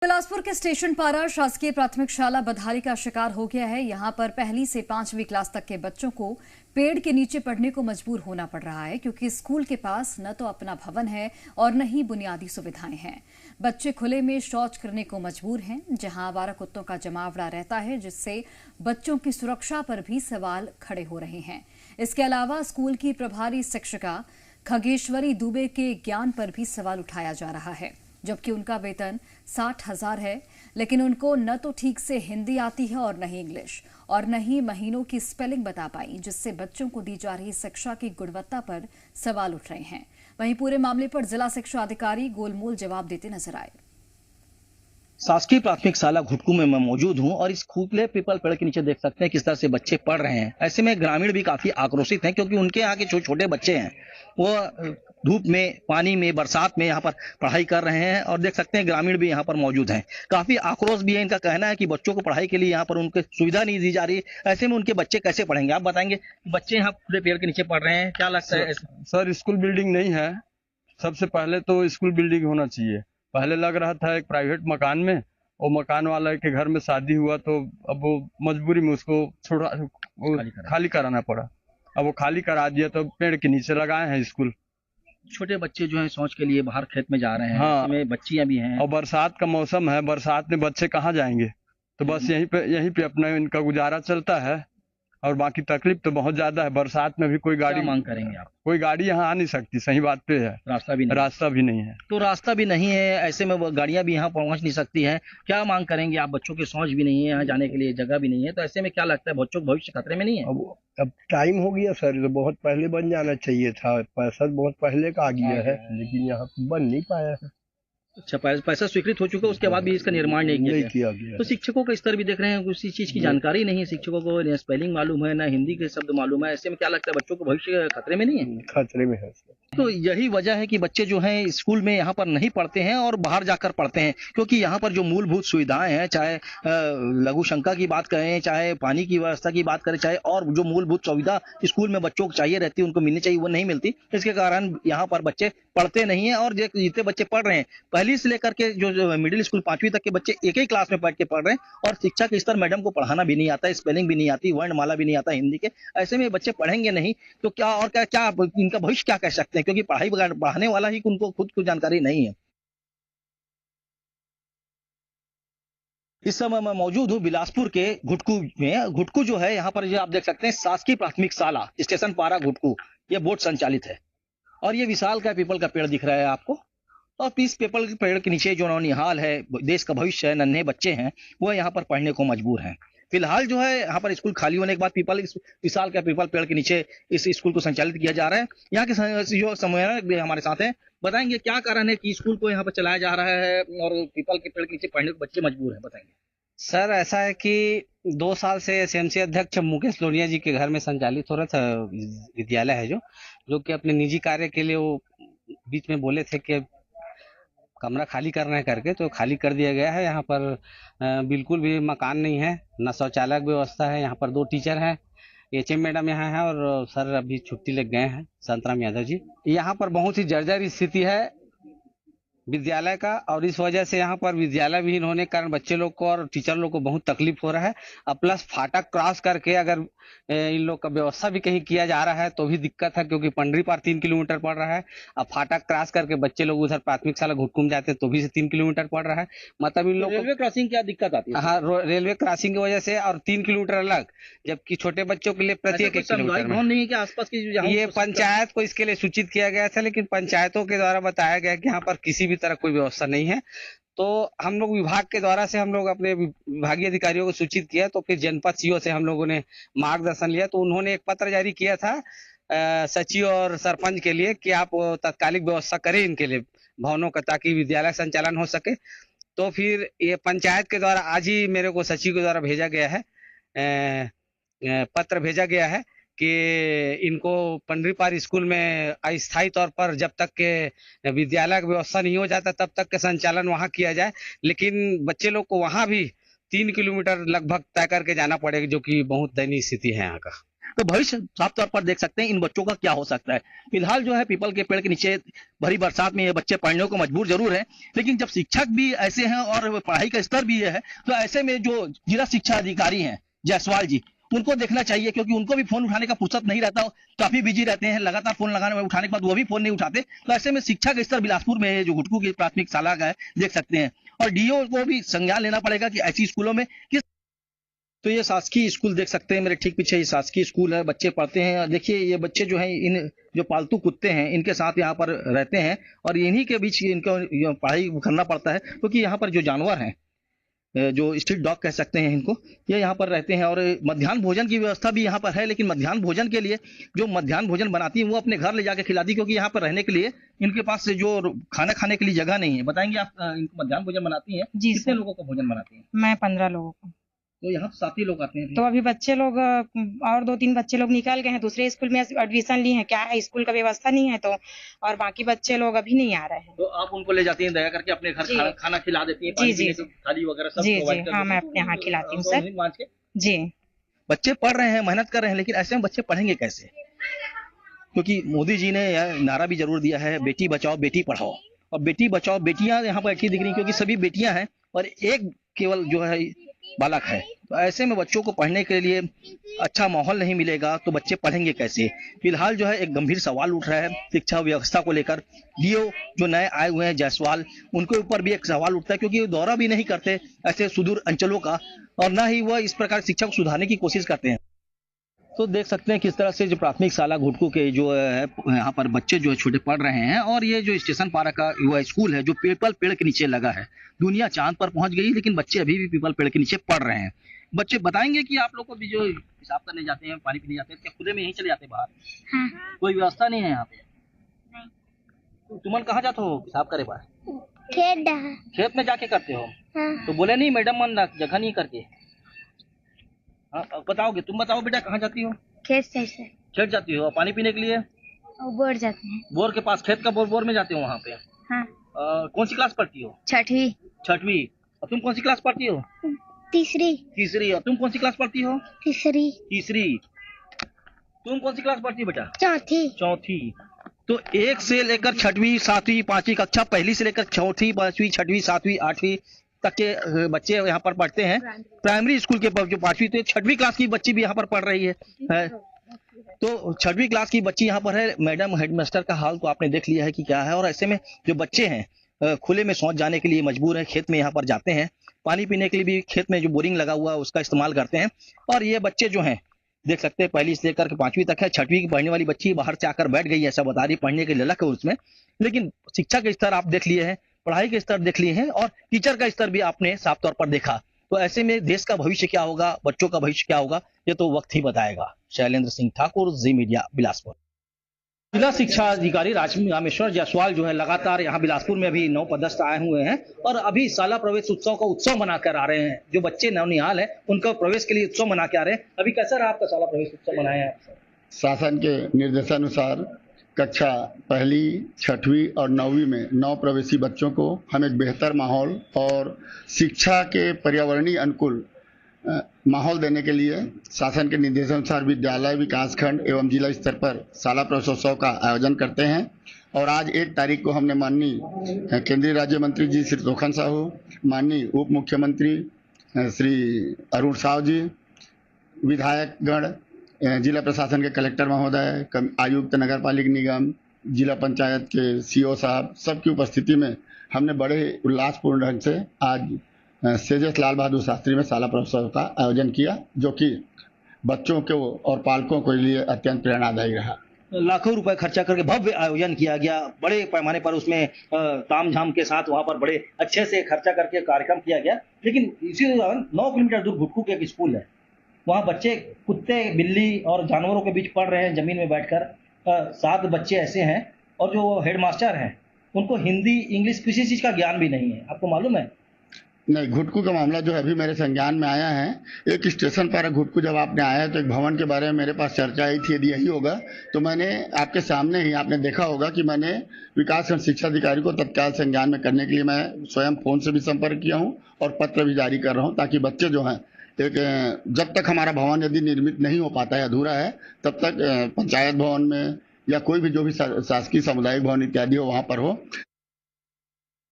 बिलासपुर के स्टेशन पारा शासकीय प्राथमिक शाला बधारी का शिकार हो गया है। यहां पर पहली से 5वीं क्लास तक के बच्चों को पेड़ के नीचे पढ़ने को मजबूर होना पड़ रहा है, क्योंकि स्कूल के पास न तो अपना भवन है और न ही बुनियादी सुविधाएं हैं। बच्चे खुले में शौच करने को मजबूर हैं, जहां आवारा कुत्तों का जमावड़ा रहता है, जिससे बच्चों की सुरक्षा पर भी सवाल खड़े हो रहे हैं। इसके अलावा स्कूल की प्रभारी शिक्षिका खगेश्वरी दुबे के ज्ञान पर भी सवाल उठाया जा रहा है। जबकि उनका वेतन 60,000 है, लेकिन उनको न तो ठीक से हिंदी आती है और न ही इंग्लिश, और न ही महीनों की स्पेलिंग बता पाई, जिससे बच्चों को दी जा रही शिक्षा की गुणवत्ता पर सवाल उठ रहे हैं। वहीं पूरे मामले पर जिला शिक्षा अधिकारी गोलमोल जवाब देते नजर आए। शासकीय प्राथमिक शाला घुटकू में मैं मौजूद हूं और इस खुले पीपल पेड़ के नीचे देख सकते हैं किस तरह से बच्चे पढ़ रहे हैं। ऐसे में ग्रामीण भी काफी आक्रोशित हैं, क्योंकि उनके यहाँ के जो छोटे बच्चे हैं वो धूप में, पानी में, बरसात में यहाँ पर पढ़ाई कर रहे हैं और देख सकते हैं ग्रामीण भी यहाँ पर मौजूद हैं। काफी आक्रोश भी है। इनका कहना है कि बच्चों को पढ़ाई के लिए यहाँ पर उनके सुविधा नहीं दी जा रही। ऐसे में उनके बच्चे कैसे पढ़ेंगे? आप बताएंगे। बच्चे यहाँ खुले पेड़ के नीचे पढ़ रहे हैं, क्या लगता है? सर, स्कूल बिल्डिंग नहीं है। सबसे पहले तो स्कूल बिल्डिंग होना चाहिए। पहले लग रहा था एक प्राइवेट मकान में, और मकान वाला के घर में शादी हुआ तो अब वो मजबूरी में उसको खाली कराना पड़ा। अब वो खाली करा दिया तो पेड़ के नीचे लगाए हैं स्कूल। छोटे बच्चे जो है शौच के लिए बाहर खेत में जा रहे हैं। हाँ, इसमें बच्चियां भी हैं और बरसात का मौसम है, बरसात में बच्चे कहाँ जाएंगे? तो बस यहीं पे अपना इनका गुजारा चलता है। और बाकी तकलीफ तो बहुत ज्यादा है। बरसात में भी कोई गाड़ी मांग करेंगे आप? कोई गाड़ी यहाँ आ नहीं सकती। सही बात पे है, रास्ता भी नहीं है। तो रास्ता भी नहीं है, ऐसे में गाड़ियां भी यहाँ पहुंच नहीं सकती हैं। क्या मांग करेंगे आप? बच्चों की सोच भी नहीं है, यहाँ जाने के लिए जगह भी नहीं है, तो ऐसे में क्या लगता है बच्चों का भविष्य खतरे में नहीं है? अब टाइम हो गया सर, तो बहुत पहले बन जाना चाहिए था। पैसा बहुत पहले का आ गया है, लेकिन यहाँ बन नहीं पाया है। अच्छा, पैसा स्वीकृत हो चुका है, उसके बाद भी इसका निर्माण नहीं किया गया। तो शिक्षकों का स्तर भी देख रहे हैं, किसी चीज की जानकारी नहीं है शिक्षकों को। न स्पेलिंग मालूम है, न हिंदी के शब्द मालूम है। ऐसे में क्या लगता है बच्चों को भविष्य खतरे में नहीं है? खतरे में है। तो यही वजह है कि बच्चे जो हैं स्कूल में यहाँ पर नहीं पढ़ते हैं और बाहर जाकर पढ़ते हैं, क्योंकि यहाँ पर जो मूलभूत सुविधाएं हैं, चाहे लघु शंका की बात करें, चाहे पानी की व्यवस्था की बात करें, चाहे और जो मूलभूत सुविधा स्कूल में बच्चों को चाहिए रहती है, उनको मिलनी चाहिए, वो नहीं मिलती। इसके कारण यहाँ पर बच्चे पढ़ते नहीं है। और जितने बच्चे पढ़ रहे हैं, पहली से लेकर के जो मिडिल स्कूल 5वीं तक के बच्चे एक ही क्लास में बैठ के पढ़ रहे हैं, और शिक्षा के स्तर मैडम को पढ़ाना भी नहीं आता, स्पेलिंग भी नहीं आती, वर्णमाला भी नहीं आता हिंदी के। ऐसे में बच्चे पढ़ेंगे नहीं तो क्या और क्या इनका भविष्य क्या कह सकते हैं, क्योंकि पढ़ाई पढ़ाने वाला ही उनको खुद को जानकारी नहीं है। इस समय मैं मौजूद हूं बिलासपुर के घुटकू में। घुटकू जो है, यहाँ पर जो आप देख सकते हैं शासकीय प्राथमिक शाला स्टेशन पारा घुटकू, ये बोर्ड संचालित है। और ये विशाल का पीपल का पेड़ दिख रहा है आपको। और इस पीपल के पेड़ के नीचे जो नौनिहाल है, देश का भविष्य है, नन्हे बच्चे हैं, वो यहाँ पर पढ़ने को मजबूर हैं। फिलहाल जो है यहाँ पर स्कूल खाली होने के बाद विशाल का पीपल पेड़ के नीचे इस स्कूल को संचालित किया जा रहा है। यहाँ के जो समन्वयक भी हमारे साथ हैं, बताएंगे क्या कारण है कि स्कूल को यहाँ पर चलाया जा रहा है और पीपल के पेड़ के नीचे पढ़ने को बच्चे मजबूर हैं, बताएंगे। सर, ऐसा है कि 2 साल से एसएमसी अध्यक्ष मुकेश लोनिया जी के घर में संचालित हो रहा था विद्यालय है, जो कि अपने निजी कार्य के लिए वो बीच में बोले थे कि कमरा खाली करना है करके, तो खाली कर दिया गया है। यहाँ पर बिल्कुल भी मकान नहीं है, न शौचालय व्यवस्था है। यहाँ पर 2 टीचर हैं, एचएम मैडम यहाँ है और सर अभी छुट्टी लग गए हैं, संतराम यादव जी। यहाँ पर बहुत ही जर्जर स्थिति है विद्यालय का, और इस वजह से यहाँ पर विद्यालय विहीन होने के कारण बच्चे लोग को और टीचर लोग को बहुत तकलीफ हो रहा है। अब प्लस फाटक क्रॉस करके अगर इन लोग का व्यवस्था भी कहीं किया जा रहा है तो भी दिक्कत है, क्योंकि पंडरी पार 3 किलोमीटर पड़ रहा है। अब फाटक क्रॉस करके बच्चे लोग उधर प्राथमिक शाला घुटकुम जाते हैं तो भी 3 किलोमीटर पड़ रहा है। मतलब इन लोग रेलवे क्रॉसिंग क्या दिक्कत आती है? हाँ, रेलवे क्रॉसिंग की वजह से, और 3 किलोमीटर अलग, जबकि छोटे बच्चों के लिए प्रत्येक 1 किलोमीटर में। नहीं है कि आसपास की ये पंचायत को इसके लिए सूचित किया गया था, लेकिन पंचायतों के द्वारा बताया गया कि यहाँ पर किसी भी तरह कोई व्यवस्था नहीं है। तो हम लोग विभाग के द्वारा से हम लोग अपने विभागीय अधिकारियों को सूचित किया, तो फिर जनपद सीओ से हम लोगों ने मार्गदर्शन लिया, तो उन्होंने एक पत्र जारी किया था सचिव और सरपंच के लिए कि आप तात्कालिक व्यवस्था करें इनके लिए भवनों का, ताकि विद्यालय संचालन हो सके। तो फिर ये पंचायत के द्वारा आज ही मेरे को सचिव के द्वारा भेजा गया है, पत्र भेजा गया है कि इनको पंडरी पार स्कूल में अस्थायी तौर पर जब तक के विद्यालय की व्यवस्था नहीं हो जाता तब तक के संचालन वहां किया जाए, लेकिन बच्चे लोग को वहां भी 3 किलोमीटर लगभग तय करके जाना पड़ेगा, जो कि बहुत दयनीय स्थिति है यहाँ का। तो भविष्य साफ तौर पर देख सकते हैं इन बच्चों का क्या हो सकता है। फिलहाल जो है पीपल के पेड़ के नीचे भरी बरसात में ये बच्चे पढ़ने को मजबूर जरूर है, लेकिन जब शिक्षक भी ऐसे हैं और पढ़ाई का स्तर भी ये है, तो ऐसे में जो जिला शिक्षा अधिकारी हैं जायसवाल जी, उनको देखना चाहिए, क्योंकि उनको भी फोन उठाने का फुर्सत नहीं रहता, काफी बिजी रहते हैं, लगातार फोन लगाने में उठाने के बाद वो भी फोन नहीं उठाते। तो ऐसे में शिक्षा का स्तर बिलासपुर में है, जो घुटकू की प्राथमिक शाला का है, देख सकते हैं। और डीओ को भी संज्ञान लेना पड़ेगा कि ऐसी स्कूलों में किस। तो ये शासकीय स्कूल देख सकते हैं, मेरे ठीक पीछे ये शासकीय स्कूल है, बच्चे पढ़ते हैं। देखिए ये बच्चे जो हैं, इन जो पालतू कुत्ते हैं इनके साथ यहाँ पर रहते हैं और इन्हीं के बीच इनको पढ़ाई करना पड़ता है, क्योंकि यहाँ पर जो जानवर हैं, जो स्ट्रीट डॉग कह सकते हैं इनको, ये यहाँ पर रहते हैं। और मध्याह्न भोजन की व्यवस्था भी यहाँ पर है, लेकिन मध्याह्न भोजन के लिए जो मध्याह्न भोजन बनाती है वो अपने घर ले जाके खिलाती, क्योंकि यहाँ पर रहने के लिए इनके पास से जो खाना खाने के लिए जगह नहीं है। बताएंगे आप इनको मध्याह्न भोजन बनाती हैं? जी कितने सर। लोगों को भोजन बनाती हैं? मैं 15 लोगों को। तो यहाँ 7 ही लोग आते हैं। तो अभी बच्चे लोग और 2-3 बच्चे लोग निकल गए हैं, दूसरे स्कूल में एडमिशन लिए हैं। क्या है, स्कूल का व्यवस्था नहीं है, तो और बाकी बच्चे लोग अभी नहीं आ रहे हैं। तो आप उनको ले जाती हैं दया करके अपने घर, जी। खाना खिला देती हैं, जी, पानी जी, पीने की थाली वगैरह सब जी प्रोवाइड जी कर हाँ, देती मैं हैं? अपने यहाँ खिलाती हूँ और सर। नहीं मांझ के? जी। बच्चे पढ़ रहे हैं, मेहनत कर रहे हैं, लेकिन ऐसे में बच्चे पढ़ेंगे कैसे? क्योंकि मोदी जी ने यह नारा भी जरूर दिया है, बेटी बचाओ बेटी पढ़ाओ। और बेटी बचाओ, बेटियां यहाँ पर अच्छी दिख रही, क्योंकि सभी बेटियां हैं और एक केवल जो है बालक है। तो ऐसे में बच्चों को पढ़ने के लिए अच्छा माहौल नहीं मिलेगा तो बच्चे पढ़ेंगे कैसे? फिलहाल जो है एक गंभीर सवाल उठ रहा है शिक्षा व्यवस्था को लेकर। डीओ जो नए आए हुए हैं जायसवाल, उनके ऊपर भी एक सवाल उठता है, क्योंकि वो दौरा भी नहीं करते ऐसे सुदूर अंचलों का, और ना ही वह इस प्रकार शिक्षा को सुधारने की कोशिश करते हैं। तो देख सकते हैं किस तरह से जो प्राथमिक शाला घुटकू के जो है यहाँ पर बच्चे जो है छोटे पढ़ रहे हैं। और ये जो स्टेशन पारा का युवा स्कूल है जो पीपल पेड़ के नीचे लगा है। दुनिया चांद पर पहुंच गई, लेकिन बच्चे अभी भी पीपल पेड़ के नीचे पढ़ रहे हैं। बच्चे बताएंगे कि आप लोग को भी जो हिसाब करने जाते हैं, पानी पीने जाते हैं, क्या खुदे में यहीं चले जाते हैं बाहर? हाँ। कोई व्यवस्था नहीं है यहाँ पे? नहीं। तो तुमन कहाँ जाते हो हिसाब करे बाहर? खेत डहा। खेत में जाके करते हो? हाँ। तो बोले नहीं मैडम मन जगह नहीं करके? हाँ, अब बताओगे, तुम बताओ बेटा कहाँ जाती हो? खेत से खेत जाती हो? पानी पीने के लिए वो बोर जाते हैं। बोर के पास, खेत का बोर में जाते हो वहाँ पे? हाँ। कौन सी क्लास पढ़ती हो? 6वीं। 6वीं। और तुम कौन सी क्लास पढ़ती हो? 3री। 3री। और तुम कौन सी क्लास पढ़ती हो? 3री। 3री। तुम कौन सी क्लास पढ़ती हो बेटा? 4थी। 4थी। तो 1 से लेकर 6वीं, 7वीं, 5वीं कक्षा, पहली से लेकर 4वीं, 5वीं, 6वीं, 7वीं, 8वीं तक के बच्चे यहाँ पर पढ़ते हैं। प्राइमरी स्कूल के जो 5वीं से 6वीं क्लास की बच्ची भी यहाँ पर पढ़ रही है। तो 6वीं क्लास की बच्ची यहाँ पर है। मैडम हेडमास्टर का हाल तो आपने देख लिया है कि क्या है। और ऐसे में जो बच्चे हैं खुले में शौच जाने के लिए मजबूर हैं, खेत में यहाँ पर जाते हैं। पानी पीने के लिए भी खेत में जो बोरिंग लगा हुआ है उसका इस्तेमाल करते हैं। और ये बच्चे जो हैं देख सकते हैं पहली से लेकर के 5वीं तक है। 6वीं की पढ़ने वाली बच्ची बाहर से आकर बैठ गई, ऐसा बता रही, पढ़ने के लिए ललक है उसमें। लेकिन शिक्षा के स्तर आप देख लिए हैं, पढ़ाई के स्तर देख लिए हैं और टीचर का स्तर भी आपने साफ तौर पर देखा। तो ऐसे में देश का भविष्य क्या होगा, बच्चों का भविष्य क्या होगा, ये तो वक्त ही बताएगा। शैलेंद्र सिंह ठाकुर, जी मीडिया, बिलासपुर। जिला शिक्षा अधिकारी रामेश्वर जायसवाल जो है लगातार यहाँ बिलासपुर में अभी नवपदस्थ आए हुए हैं और अभी शाला प्रवेश उत्सव का उत्सव मनाकर आ रहे हैं। जो बच्चे नवनिहाल हैं उनका प्रवेश के लिए उत्सव मना के आ रहे हैं। अभी कैसा रहा आपका शाला प्रवेश उत्सव मनाया है? शासन के निर्देशानुसार कक्षा 1ली, 6वीं और 9वीं में नव प्रवेशी बच्चों को हम एक बेहतर माहौल और शिक्षा के पर्यावरणीय अनुकूल माहौल देने के लिए शासन के निर्देशानुसार विद्यालय, विकासखंड एवं जिला स्तर पर शाला प्रवेशोत्सव का आयोजन करते हैं। और आज 1 तारीख को हमने माननीय केंद्रीय राज्य मंत्री जी श्री तोखन साहू, माननीय उप मुख्यमंत्री श्री अरुण साव जी, विधायकगण, जिला प्रशासन के कलेक्टर महोदय, आयुक्त नगर पालिका निगम, जिला पंचायत के सीओ साहब, सबकी उपस्थिति में हमने बड़े उल्लासपूर्ण ढंग से आज सेजस लाल बहादुर शास्त्री में शाला प्रवेशोत्सव का आयोजन किया, जो कि बच्चों के और पालकों के लिए अत्यंत प्रेरणादायी रहा। लाखों रुपए खर्चा करके भव्य आयोजन किया गया, बड़े पैमाने पर उसमें तामझाम के साथ वहां पर बड़े अच्छे से खर्चा करके कार्यक्रम किया गया। लेकिन इसी दौरान 9 किलोमीटर दूर घुटकू के एक स्कूल है, वहाँ बच्चे कुत्ते, बिल्ली और जानवरों के बीच पढ़ रहे हैं जमीन में बैठकर। 7 बच्चे ऐसे हैं और जो हेडमास्टर हैं उनको हिंदी, इंग्लिश किसी चीज का ज्ञान भी नहीं है। आपको मालूम है? नहीं, घुटकू का मामला जो है अभी मेरे संज्ञान में आया है। एक स्टेशन पर घुटकू जब आपने आया तो एक भवन के बारे में मेरे पास चर्चा आई थी, यदि यही होगा तो मैंने आपके सामने ही आपने देखा होगा कि मैंने विकासखंड शिक्षा अधिकारी को तत्काल संज्ञान में करने के लिए मैं स्वयं फोन से भी संपर्क किया हूं और पत्र भी जारी कर रहा हूं, ताकि बच्चे जो हैं एक जब तक हमारा भवन यदि निर्मित नहीं हो पाता है, अधूरा है, तब तक पंचायत भवन में या कोई भी जो भी शासकीय सामुदायिक भवन इत्यादि हो वहाँ पर हो।